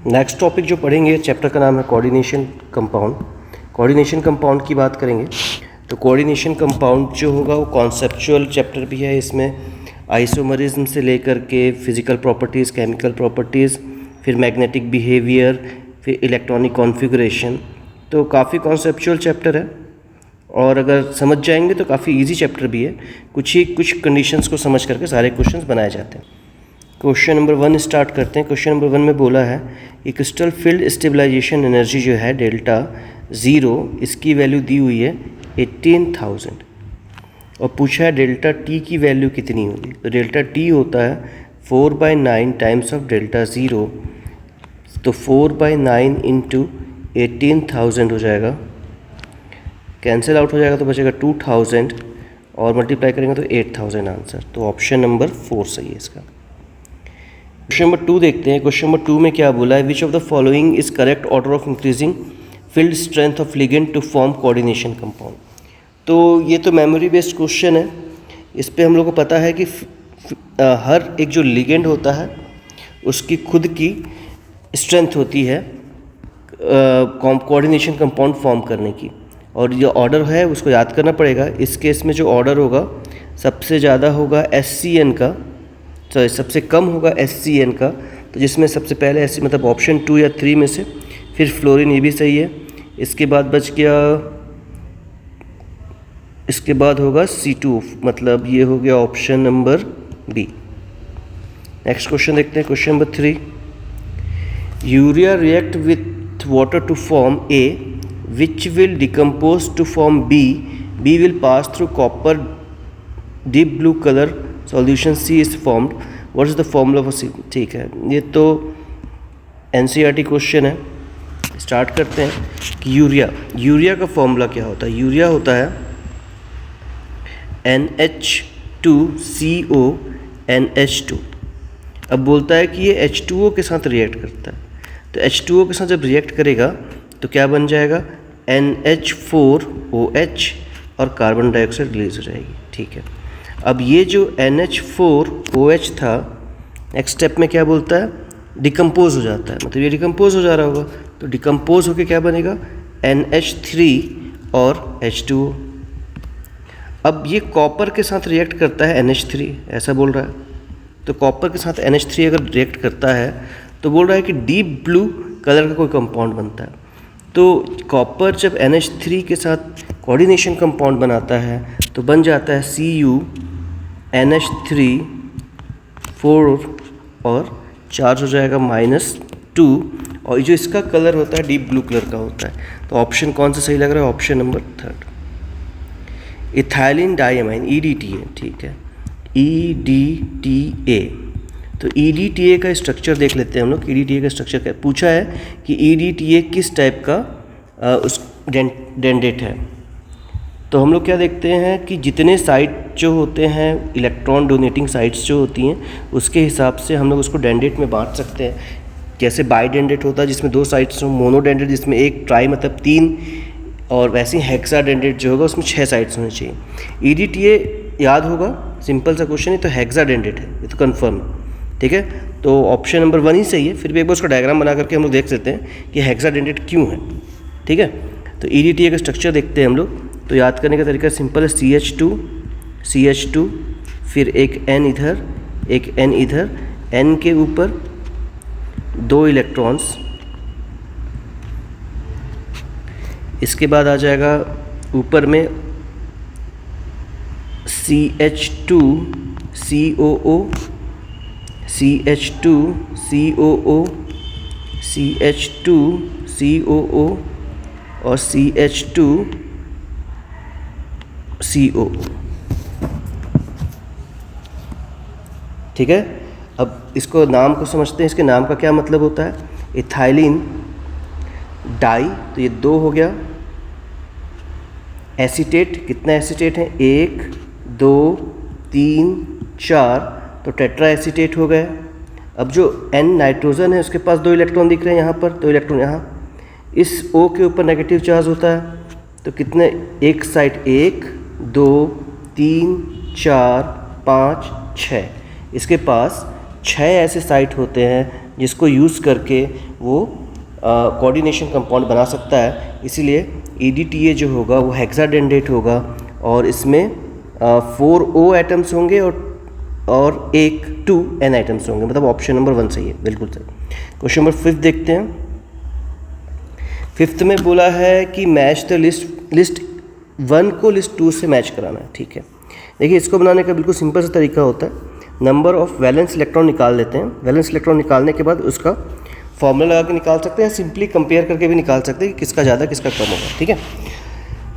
Next topic जो पढ़ेंगे chapter का नाम है कोऑर्डिनेशन कंपाउंड। कोऑर्डिनेशन कंपाउंड की बात करेंगे तो कोऑर्डिनेशन कंपाउंड जो होगा वो कॉन्सेप्चुअल चैप्टर भी है। इसमें आइसोमरिज्म से लेकर के फिजिकल प्रॉपर्टीज़, केमिकल प्रॉपर्टीज़, फिर मैग्नेटिक बिहेवियर, फिर इलेक्ट्रॉनिक कॉन्फ़िगरेशन, तो काफ़ी कॉन्सेप्चुअल चैप्टर है और अगर समझ जाएंगे तो काफ़ी इजी चैप्टर भी है। कुछ कंडीशंस को समझ करके सारे क्वेश्चंस बनाए जाते हैं। क्वेश्चन नंबर 1 स्टार्ट करते हैं। क्वेश्चन नंबर 1 में बोला है कि क्रिस्टल फील्ड स्टेबलाइजेशन एनर्जी जो है डेल्टा ज़ीरो, इसकी वैल्यू दी हुई है 18,000 और पूछा है डेल्टा टी की वैल्यू कितनी होगी। तो डेल्टा टी होता है 4/9 टाइम्स ऑफ डेल्टा ज़ीरो, तो 4/9 इंटू 18,000 हो जाएगा, कैंसिल आउट हो जाएगा तो बचेगा 2,000 और मल्टीप्लाई करेंगे तो 8,000 आंसर। तो ऑप्शन नंबर 4 सही है इसका। क्वेश्चन नंबर 2 देखते हैं। क्वेश्चन नंबर 2 में क्या बोला है, which of the following is correct order of increasing field strength of ligand to form coordination compound. तो ये तो मेमोरी बेस्ड क्वेश्चन है। इस पे हम लोग को पता है कि हर एक जो लिगेंड होता है उसकी खुद की स्ट्रेंथ होती है कोऑर्डिनेशन कंपाउंड फॉर्म करने की, और जो ऑर्डर है उसको याद करना पड़ेगा। इस केस में जो ऑर्डर होगा सबसे ज़्यादा होगा SCN का, सॉरी सबसे कम होगा SCN का, तो जिसमें सबसे पहले SC मतलब ऑप्शन 2 या 3 में से, फिर फ्लोरीन, ये भी सही है। इसके बाद बच गया, इसके बाद होगा C2, मतलब ये हो गया option number B। Next question देखते हैं। Question number 3, urea react with water to form A which will decompose to form B. B will pass through copper deep blue color solution C is formed. What is the formula for C? ठीक है, ये तो NCERT question है। Start करते हैं कि urea का formula क्या होता है। यूरिया होता है NH2CO NH2। अब बोलता है कि ये H2O के साथ रिएक्ट करता है, तो H2O के साथ जब रिएक्ट करेगा तो क्या बन जाएगा, NH4OH और कार्बन डाइऑक्साइड रिलीज हो जाएगी। ठीक है, अब ये जो NH4OH था नेक्स्ट स्टेप में क्या बोलता है, डिकम्पोज हो जाता है, मतलब ये डिकम्पोज हो जा रहा होगा, तो डिकम्पोज होके क्या बनेगा, NH3 और H2O। अब ये कॉपर के साथ रिएक्ट करता है NH3, ऐसा बोल रहा है, तो कॉपर के साथ NH3 अगर रिएक्ट करता है तो बोल रहा है कि डीप ब्लू कलर का कोई कंपाउंड बनता है। तो कॉपर जब NH3 के साथ कोऑर्डिनेशन कंपाउंड बनाता है तो बन जाता है CuNH3 4 और चार्ज हो जाएगा -2, और जो इसका कलर होता है डीप ब्लू कलर का होता है। तो ऑप्शन कौन सा सही लग रहा है, option number 3 ethylene diamine EDTA। ठीक है, EDTA। तो EDTA का स्ट्रक्चर देख लेते हैं हम लोग। EDTA का स्ट्रक्चर क्या पूछा है कि EDTA किस टाइप का उस डेंडेट है। तो हम लोग क्या देखते हैं कि जितने साइट जो होते हैं, इलेक्ट्रॉन डोनेटिंग साइट्स जो होती हैं, उसके हिसाब से हम लोग उसको डेंडेट में बांट सकते हैं। जैसे बाई डेंडेट होता है जिसमें 2 साइट्स हो, मोनो डेंडेट जिसमें एक, ट्राई मतलब 3, और वैसे ही हेक्सा डेंडेट जो होगा उसमें 6 साइट्स होने चाहिए। EDTA याद होगा, सिंपल सा क्वेश्चन है, तो हेक्सा डेंडेट है, ये तो कन्फर्म है। ठीक है, तो ऑप्शन नंबर 1 ही सही है। फिर भी एक बार उसका डायग्राम बना करके हम लोग देख सकते हैं कि हेक्साडेंडेट क्यों है। ठीक है, तो EDTA का स्ट्रक्चर देखते हैं हम लोग। तो याद करने का तरीका सिंपल है, CH2, फिर एक N इधर, एक N इधर, N के ऊपर 2 इलेक्ट्रॉन्स, इसके बाद आ जाएगा ऊपर में CH2 COO, CH2 COO, CH2 COO और CH2 COO। ठीक है, अब इसको नाम को समझते हैं, इसके नाम का क्या मतलब होता है। इथाइलिन डाई, तो ये 2 हो गया। एसीटेट, कितना एसीटेट है, 1 2 3 4, तो टेट्रा एसीटेट हो गया। अब जो N नाइट्रोजन है उसके पास 2 इलेक्ट्रॉन दिख रहे हैं यहाँ पर, 2 इलेक्ट्रॉन यहाँ, इस O के ऊपर नेगेटिव चार्ज होता है, तो कितने, एक साइड 1 2 3 4 5 6, इसके पास 6 ऐसे साइट होते हैं जिसको यूज़ करके वो कोऑर्डिनेशन कंपाउंड बना सकता है। इसीलिए EDTA जो होगा वो हेक्साडेंडेट होगा और इसमें 4 O एटम्स होंगे और 2 N एटम्स होंगे, मतलब ऑप्शन नंबर 1 सही है, बिल्कुल सही। क्वेश्चन नंबर 5 देखते हैं। 5th में बोला है कि मैच द लिस्ट 1 को लिस्ट 2 से मैच कराना है। ठीक है, देखिए इसको बनाने का बिल्कुल सिंपल सा तरीका होता है। नंबर ऑफ वैलेंस इलेक्ट्रॉन निकाल लेते हैं। वैलेंस इलेक्ट्रॉन निकालने के बाद उसका फॉर्मूला लगा के निकाल सकते हैं, सिंपली कंपेयर करके भी निकाल सकते हैं कि किसका ज़्यादा किसका कम होगा। ठीक है,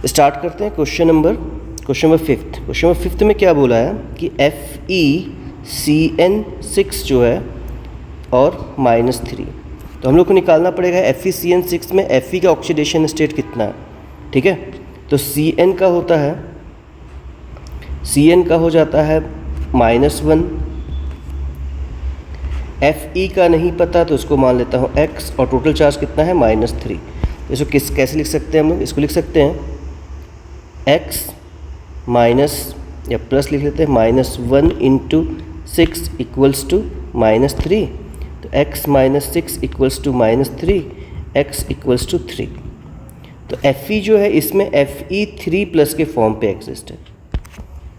स्टार्ट करते हैं। Question number 5th। Question number 5th में क्या बोला है कि FeCN6 जो है और -3, तो हम लोग को निकालना पड़ेगा FeCN6 में Fe का ऑक्सीडेशन स्टेट कितना है। ठीक है, तो Cn का होता है, Cn का हो जाता है -1, Fe का नहीं पता तो उसको मान लेता हूँ x, और टोटल चार्ज कितना है -3। इसको कैसे लिख सकते हैं हम लोग, इसको लिख सकते हैं x माइनस या प्लस लिख लेते हैं -1 × 6 इक्वल्स टू -3, तो x - 6 equals to -3, x equals to 3। तो Fe जो है इसमें Fe3+ के फॉर्म पे एग्जिस्ट है।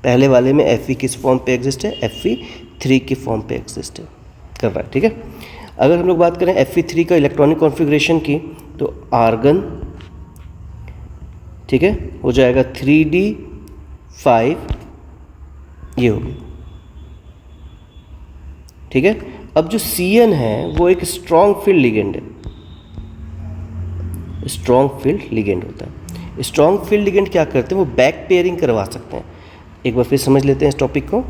पहले वाले में Fe किस फॉर्म पे एग्जिस्ट है, Fe3 के फॉर्म पे एग्जिस्ट है, कर रहा है। ठीक है, अगर हम लोग बात करें Fe3 का इलेक्ट्रॉनिक कॉन्फ़िगरेशन की, तो आर्गन, ठीक है, हो जाएगा 3d5, ये होगी। ठीक है, अब जो Cn है वो एक स्ट्रॉन्ग फील्ड लिगेंड है, स्ट्रॉन्ग फील्ड लिगेंड होता है। स्ट्रॉन्ग फील्ड लिगेंड क्या करते हैं, वो बैक पेयरिंग करवा सकते हैं। एक बार फिर समझ लेते हैं इस टॉपिक को।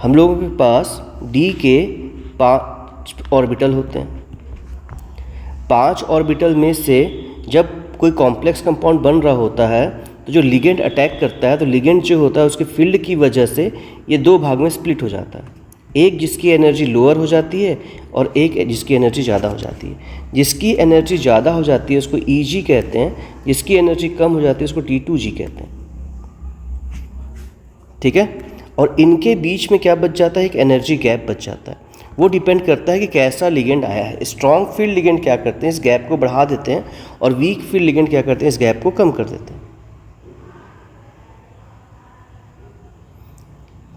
हम लोगों के पास D के 5 ऑर्बिटल होते हैं। 5 ऑर्बिटल में से जब कोई कॉम्प्लेक्स कंपाउंड बन रहा होता है तो जो लिगेंड अटैक करता है, तो लिगेंड जो होता है उसके फील्ड की वजह से ये 2 भाग में स्प्लिट हो जाता है, एक जिसकी एनर्जी लोअर हो जाती है और एक जिसकी एनर्जी ज़्यादा हो जाती है। जिसकी एनर्जी ज़्यादा हो जाती है उसको Eg कहते हैं, जिसकी एनर्जी कम हो जाती है उसको T2G कहते हैं। ठीक है, और इनके बीच में क्या बच जाता है, एक एनर्जी गैप बच जाता है। वो डिपेंड करता है कि कैसा लिगेंड आया है। स्ट्रॉन्ग फील्ड लिगेंड क्या करते हैं, इस गैप को बढ़ा देते हैं, और वीक फील्ड लिगेंड क्या करते हैं, इस गैप को कम कर देते हैं।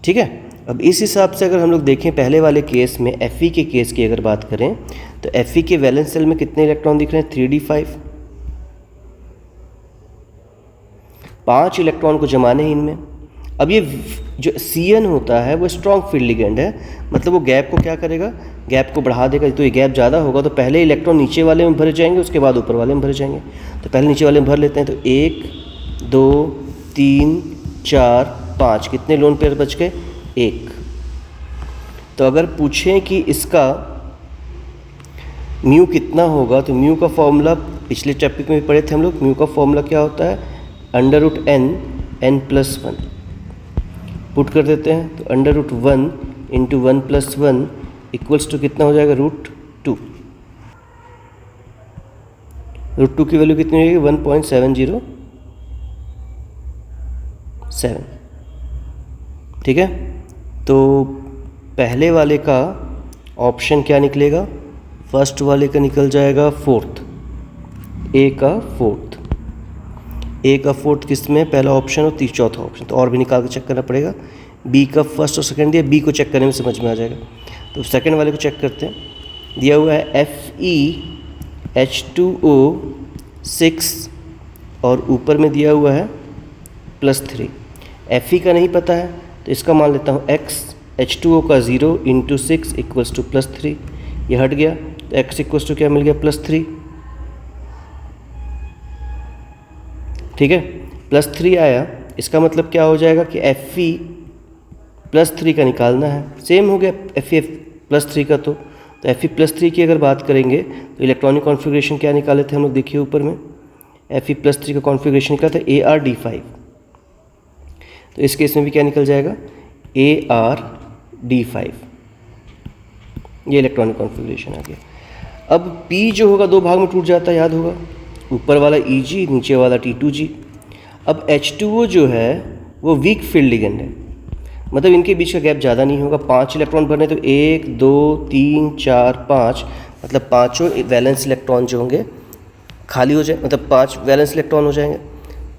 ठीक है, अब इस हिसाब से अगर हम लोग देखें पहले वाले केस में Fe के केस की अगर बात करें, तो Fe के वैलेंस सेल में कितने इलेक्ट्रॉन दिख रहे हैं, 3d5। 5 इलेक्ट्रॉन को जमाने हैं इनमें। अब ये जो Cn होता है वो स्ट्रॉन्ग फील्ड लिगेंड है, मतलब वो गैप को क्या करेगा, गैप को बढ़ा देगा। तो ये गैप ज़्यादा होगा तो पहले इलेक्ट्रॉन नीचे वाले में भरे जाएंगे, उसके बाद ऊपर वाले में भरे जाएंगे। तो पहले नीचे वाले में भर लेते हैं, तो 1 2 3 4 5, कितने लोन पेयर बच गए, 1। तो अगर पूछें कि इसका म्यू कितना होगा, तो म्यू का फॉर्मूला पिछले टॉपिक में पढ़े थे हम लोग। म्यू का फॉर्मूला क्या होता है, √n+1 पुट कर देते हैं, तो √1 × 1+1 इक्वल्स टू कितना हो जाएगा, √2। √2 की वैल्यू कितनी होगी, 1.707। ठीक है, तो पहले वाले का ऑप्शन क्या निकलेगा, फर्स्ट वाले का निकल जाएगा 4th, ए का 4th। ए का 4th किस में, पहला ऑप्शन और 4था ऑप्शन, तो और भी निकाल के चेक करना पड़ेगा। बी का फर्स्ट और सेकंड दिया, बी को चेक करने में समझ में आ जाएगा। तो सेकंड वाले को चेक करते हैं। दिया हुआ है FeH2O6 और ऊपर में दिया हुआ है +3। Fe का नहीं पता है तो इसका मान लेता हूँ x, H2O का 0 × 6 इक्वल्स टू +3। ये हट गया तो x इक्वल्स टू क्या मिल गया, +3। ठीक है, +3 आया, इसका मतलब क्या हो जाएगा कि Fe +3 का निकालना है। सेम हो गया Fe +3 का, तो Fe +3 की अगर बात करेंगे तो इलेक्ट्रॉनिक कॉन्फ़िगरेशन क्या निकाले थे हम लोग, देखिए ऊपर में Fe +3 का कॉन्फ़िगरेशन क्या था, ArD5। तो इस केस में भी क्या निकल जाएगा, ArD5। ये इलेक्ट्रॉनिक कॉन्फ़िगरेशन आ गया। अब P जो होगा 2 भाग में टूट जाता है, याद होगा, ऊपर वाला Eg, नीचे वाला T2G। अब H2O जो है वो वीक फील्ड लिगेंड है, मतलब इनके बीच का गैप ज़्यादा नहीं होगा। 5 इलेक्ट्रॉन भरने तो 1 2 3 4 5, मतलब पाँचों वैलेंस इलेक्ट्रॉन जो होंगे खाली हो जाए, मतलब 5 वैलेंस इलेक्ट्रॉन हो जाएंगे।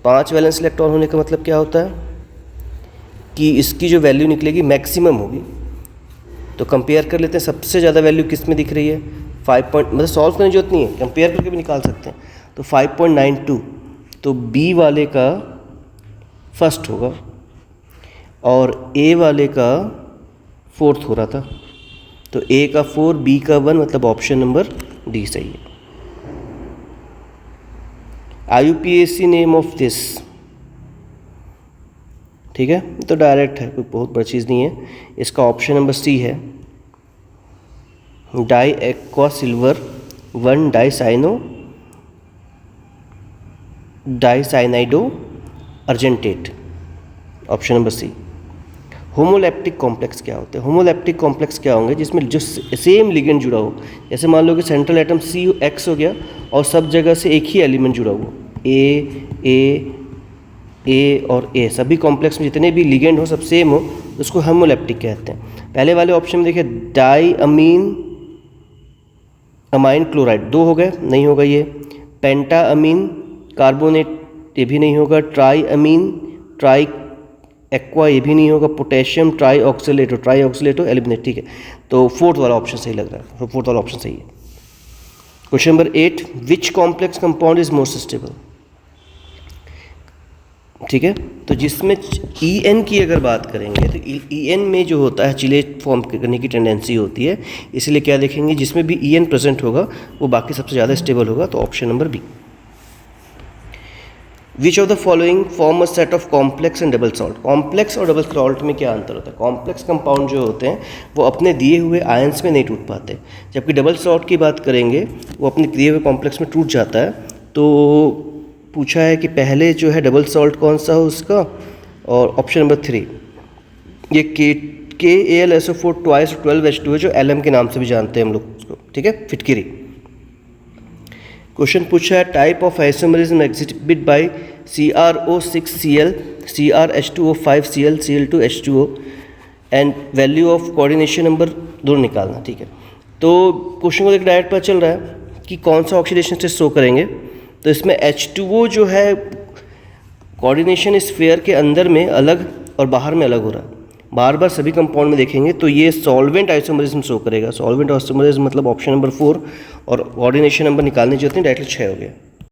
5 वैलेंस इलेक्ट्रॉन होने का मतलब क्या होता है कि इसकी जो वैल्यू निकलेगी मैक्सिमम होगी। तो कंपेयर कर लेते हैं, सबसे ज़्यादा वैल्यू किस में दिख रही है 5 मतलब सॉल्व करने की जरूरत नहीं है, कंपेयर करके भी निकाल सकते हैं। तो 5.92, तो बी वाले का फर्स्ट होगा और ए वाले का फोर्थ हो रहा था। तो ए का 4, बी का 1, मतलब ऑप्शन नंबर डी सही है। IUPAC नेम ऑफ दिस, ठीक है, तो डायरेक्ट है, कोई बहुत बड़ी चीज़ नहीं है। इसका ऑप्शन नंबर सी है, di aqua silver 1 dicyanido argentate, option number C. Homoleptic complex क्या होते हैं? होमोलैप्टिक कॉम्प्लेक्स क्या होंगे जिसमें जो सेम लिगेंड जुड़ा हो, जैसे मान लो कि सेंट्रल एटम CX हो गया और सब जगह से एक ही एलिमेंट जुड़ा हुआ, ए और ए, सभी कॉम्प्लेक्स में जितने भी लिगेंड हो सब सेम हो, उसको होमोलैप्टिक कहते हैं। पहले वाले ऑप्शन में देखिए डाई अमाइन क्लोराइड 2 हो गए, नहीं होगा ये। पेंटा अमीन कार्बोनेट, ये भी नहीं होगा। ट्राई अमीन ट्राई एक्वा, ये भी नहीं होगा। पोटेशियम ट्राई ऑक्सीलेटो एलिमिनेट, ठीक है। तो फोर्थ वाला ऑप्शन सही लग रहा है, तो फोर्थ वाला ऑप्शन सही है। Question number 8, which complex compound is more stable, ठीक है। तो जिसमें EN की अगर बात करेंगे तो EN में जो होता है चिलेट फॉर्म करने की टेंडेंसी होती है, इसलिए क्या देखेंगे जिसमें भी EN प्रेजेंट होगा वो बाकी सबसे ज़्यादा स्टेबल होगा, तो option number B. Which of the following form a set of complex and double salt. Complex और डबल सॉल्ट में क्या अंतर होता है? कॉम्प्लेक्स कंपाउंड जो होते हैं वो अपने दिए हुए आयंस में नहीं टूट पाते, जबकि डबल सॉल्ट की बात करेंगे वो अपने दिए हुए कॉम्प्लेक्स में टूट जाता है। तो पूछा है कि पहले जो है डबल सॉल्ट कौन सा हो उसका, और ऑप्शन नंबर 3 ये KAlSO4 ट्वाइस 12H2 है, जो LM के नाम से भी जानते हैं हम लोग उसको, ठीक है, फिटकिरी। क्वेश्चन पूछा है type of isomerism exhibit by CrO6Cl CrH2O5Cl Cl2H2O and value of coordination number दोनों निकालना, ठीक है। तो क्वेश्चन को देख डायरेक्ट पता चल रहा है कि कौन सा ऑक्सीडेशन स्टेट शो करेंगे। तो इसमें H2O जो है कोऑर्डिनेशन स्फीयर के अंदर में अलग और बाहर में अलग हो रहा है, बार बार सभी कंपाउंड में देखेंगे तो ये सॉल्वेंट आइसोमरिज्म शो करेगा। सॉल्वेंट आइसोमरिज्म मतलब ऑप्शन नंबर 4, और कोऑर्डिनेशन नंबर निकालने जो होते हैं डायरेक्टली 6 हो गया।